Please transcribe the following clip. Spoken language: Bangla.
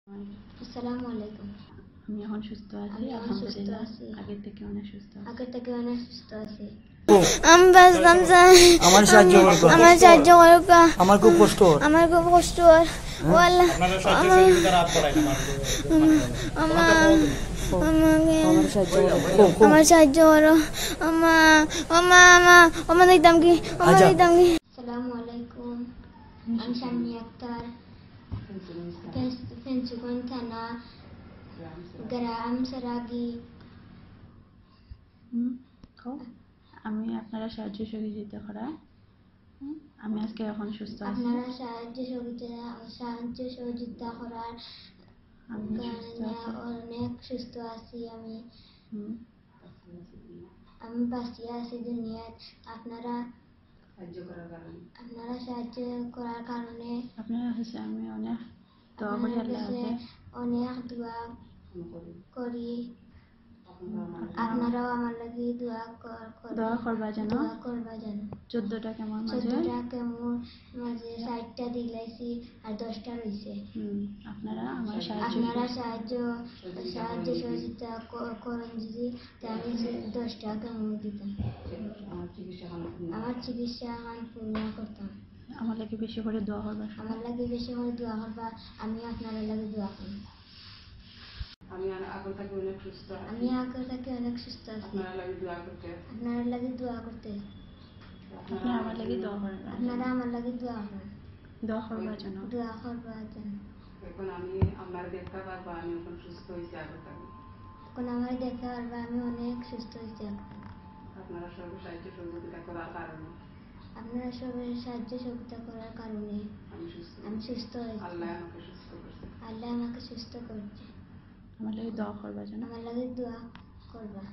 আসসালামু আলাইকুম। আমি এখন সুস্থ আছি, আলহামদুলিল্লাহ। আগের থেকে অনেক সুস্থ আছি। আমার সাহায্য করবা। আমার খুব কষ্ট আমার সাহায্য করো। আমার দিতাম কি আসসালামু আলাইকুম। আমি শাম্মী আক্তার, ফেঞ্চুগঞ্জ থানা, গ্রাম সারাগি। আমি আপনারা সাহায্য সহযোগিতা করা আমি আজকে এখন সুস্থ আছি। আপনারা সাহায্য সহযোগিতা করার অনেক সুস্থ আছি। আমি বাঁচিয়ে আছি দুনিয়ায়। আপনারা সাহায্য করার কারণে আপনারা কাছে আমি অনেক দোয়া করি, অনেক দোয়া করি। আপনারাও আমার লাগি দোয়া করবা যেন 14টা কেমন মাঝে 60টা দিলাইছি আর 10টা রয়েছে। আপনারা আমার সাহায্য সহযোগিতা করেন যদি আমি 10টা কেমন দিতাম, আমার চিকিৎসা পূর্ণ করতাম। আমার লাগে বেশি করে দোয়া করবা, আমি আপনারা লাগে দোয়া করি। আমি আগে থেকে অনেক সুস্থ আছি। আপনারা লাগে দোয়া করতে আপনি আমার লাগে দোয়া করেন, দোয়া করবার জন্য। এখন আমি আমার দেখতে পারবো আমি এখন সুস্থ হয়েছি আগে থেকে। আমি অনেক সুস্থ হয়েছি। আপনারা সবাই সাহায্য সহযোগিতা করার কারণে আমি সুস্থ হয়েছি। আল্লাহ আমাকে সুস্থ করছে। আমার লাগে দোয়া করবার জন্য। দোয়া করবা।